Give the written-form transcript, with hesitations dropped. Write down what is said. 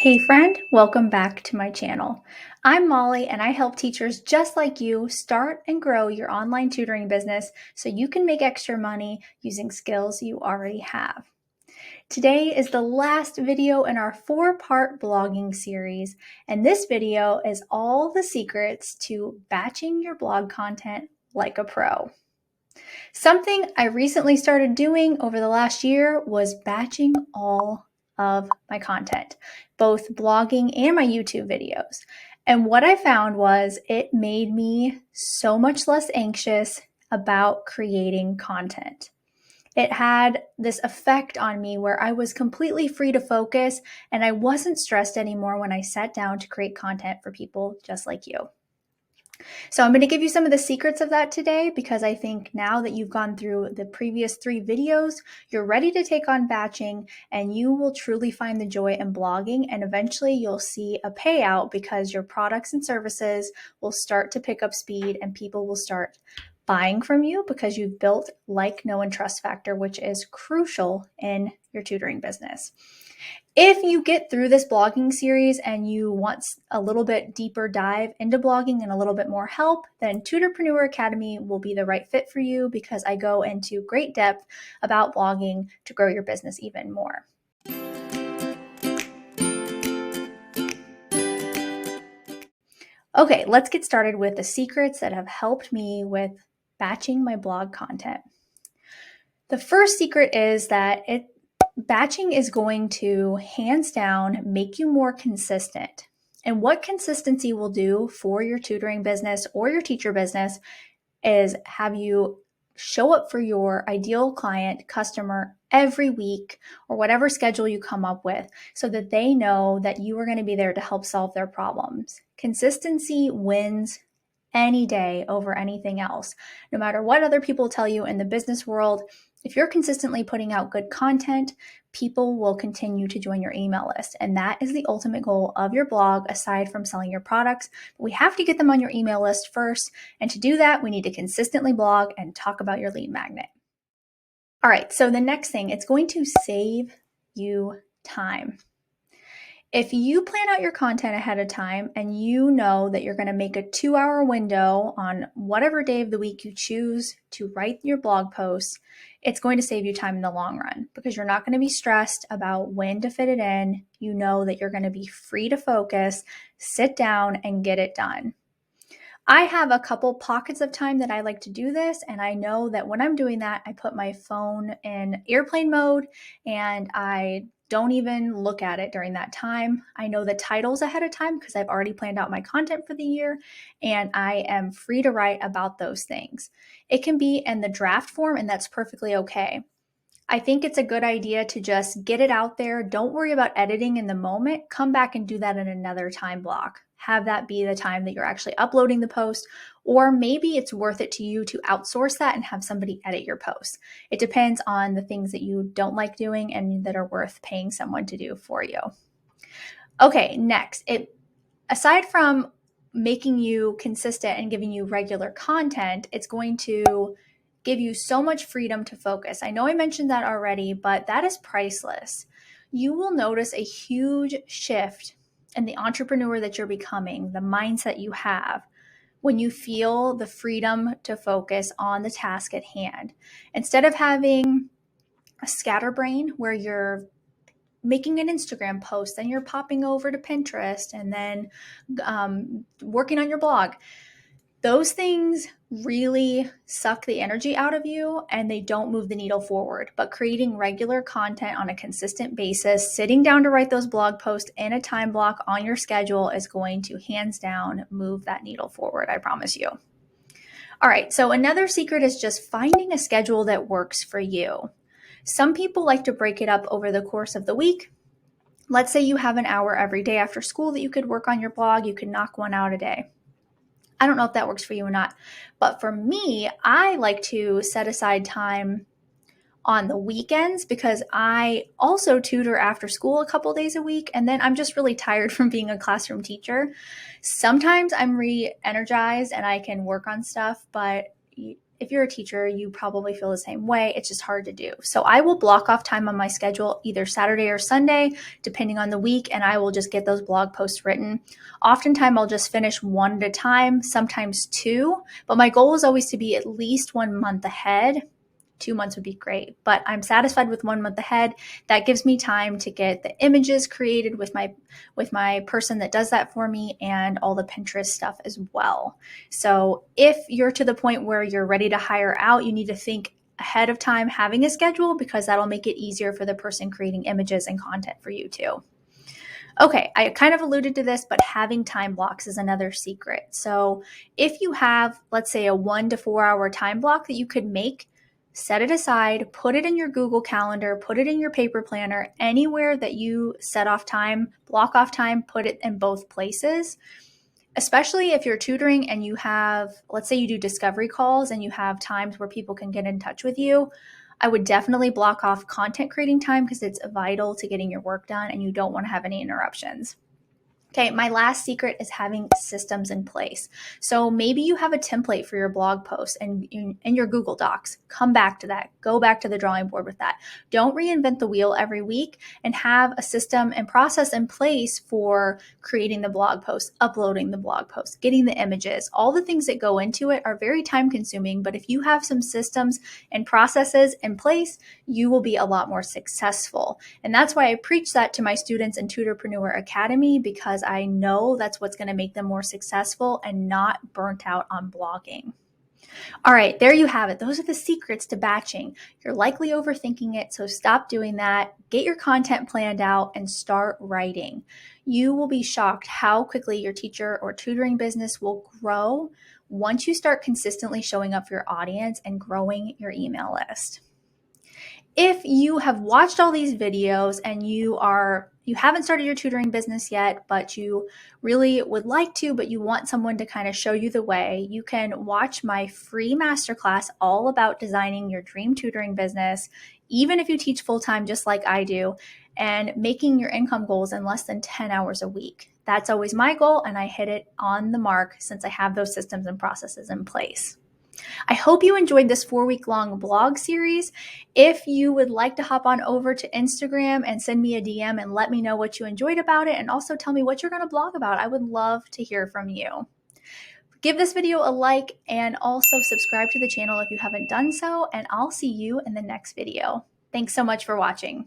Hey friend, welcome back to my channel. I'm Molly and I help teachers just like you start and grow your online tutoring business so you can make extra money using skills you already have. Today is the last video in our 4-part blogging series, and this video is all the secrets to batching your blog content like a pro. Something I recently started doing over the last year was batching all of my content, both blogging and my YouTube videos. And what I found was it made me so much less anxious about creating content. It had this effect on me where I was completely free to focus and I wasn't stressed anymore when I sat down to create content for people just like you. So I'm going to give you some of the secrets of that today because I think now that you've gone through the previous 3 videos, you're ready to take on batching and you will truly find the joy in blogging, and eventually you'll see a payout because your products and services will start to pick up speed and people will start buying from you because you've built like, know, and trust factor, which is crucial in your tutoring business. If you get through this blogging series and you want a little bit deeper dive into blogging and a little bit more help, then Tutorpreneur Academy will be the right fit for you because I go into great depth about blogging to grow your business even more. Okay, let's get started with the secrets that have helped me with batching my blog content. The first secret is that batching is going to, hands down, make you more consistent. And what consistency will do for your tutoring business or your teacher business is have you show up for your ideal client, customer every week or whatever schedule you come up with so that they know that you are going to be there to help solve their problems. Consistency wins any day over anything else. No matter what other people tell you in the business world, if you're consistently putting out good content, people will continue to join your email list. And that is the ultimate goal of your blog, aside from selling your products. We have to get them on your email list first. And to do that, we need to consistently blog and talk about your lead magnet. All right, so the next thing, it's going to save you time. If you plan out your content ahead of time and you know that you're going to make a 2-hour window on whatever day of the week you choose to write your blog posts, it's going to save you time in the long run because you're not going to be stressed about when to fit it in. You know that you're going to be free to focus, sit down, and get it done. I have a couple pockets of time that I like to do this, and I know that when I'm doing that, I put my phone in airplane mode and I don't even look at it during that time. I know the titles ahead of time because I've already planned out my content for the year, and I am free to write about those things. It can be in the draft form, and that's perfectly okay. I think it's a good idea to just get it out there. Don't worry about editing in the moment. Come back and do that in another time block. Have that be the time that you're actually uploading the post, or maybe it's worth it to you to outsource that and have somebody edit your post. It depends on the things that you don't like doing and that are worth paying someone to do for you. Okay, next, aside from making you consistent and giving you regular content, it's going to give you so much freedom to focus. I know I mentioned that already, but that is priceless. You will notice a huge shift in the entrepreneur that you're becoming, the mindset you have, when you feel the freedom to focus on the task at hand. Instead of having a scatterbrain where you're making an Instagram post, then you're popping over to Pinterest and then working on your blog. Those things really suck the energy out of you and they don't move the needle forward. But creating regular content on a consistent basis, sitting down to write those blog posts in a time block on your schedule is going to hands down move that needle forward, I promise you. All right, so another secret is just finding a schedule that works for you. Some people like to break it up over the course of the week. Let's say you have an hour every day after school that you could work on your blog. You could knock one out a day. I don't know if that works for you or not, but for me, I like to set aside time on the weekends because I also tutor after school a couple days a week, and then I'm just really tired from being a classroom teacher. Sometimes I'm re-energized and I can work on stuff, but if you're a teacher, you probably feel the same way. It's just hard to do. So I will block off time on my schedule, either Saturday or Sunday, depending on the week, and I will just get those blog posts written. Oftentimes I'll just finish one at a time, sometimes two, but my goal is always to be at least 1 month ahead. 2 months would be great, but I'm satisfied with 1 month ahead. That gives me time to get the images created with my person that does that for me, and all the Pinterest stuff as well. So if you're to the point where you're ready to hire out, you need to think ahead of time having a schedule, because that'll make it easier for the person creating images and content for you too. Okay, I kind of alluded to this, but having time blocks is another secret. So if you have, let's say, a 1 to 4 hour time block that you could make, set it aside, put it in your Google Calendar, put it in your paper planner, anywhere that you set off time, block off time, put it in both places. Especially if you're tutoring and you have, let's say you do discovery calls and you have times where people can get in touch with you, I would definitely block off content creating time, because it's vital to getting your work done and you don't want to have any interruptions. Okay, my last secret is having systems in place. So maybe you have a template for your blog post and in your Google Docs. Come back to that. Go back to the drawing board with that. Don't reinvent the wheel every week, and have a system and process in place for creating the blog post, uploading the blog post, getting the images. All the things that go into it are very time consuming, but if you have some systems and processes in place, you will be a lot more successful. And that's why I preach that to my students in Tutorpreneur Academy, because I know that's what's going to make them more successful and not burnt out on blogging. All right, there you have it. Those are the secrets to batching. You're likely overthinking it, so stop doing that. Get your content planned out and start writing. You will be shocked how quickly your teacher or tutoring business will grow once you start consistently showing up for your audience and growing your email list. If you have watched all these videos and you haven't started your tutoring business yet, but you really would like to, but you want someone to kind of show you the way, you can watch my free masterclass all about designing your dream tutoring business, even if you teach full-time just like I do, and making your income goals in less than 10 hours a week. That's always my goal, and I hit it on the mark since I have those systems and processes in place. I hope you enjoyed this 4-week-long blog series. If you would like to hop on over to Instagram and send me a DM and let me know what you enjoyed about it, and also tell me what you're going to blog about, I would love to hear from you. Give this video a like and also subscribe to the channel if you haven't done so, and I'll see you in the next video. Thanks so much for watching.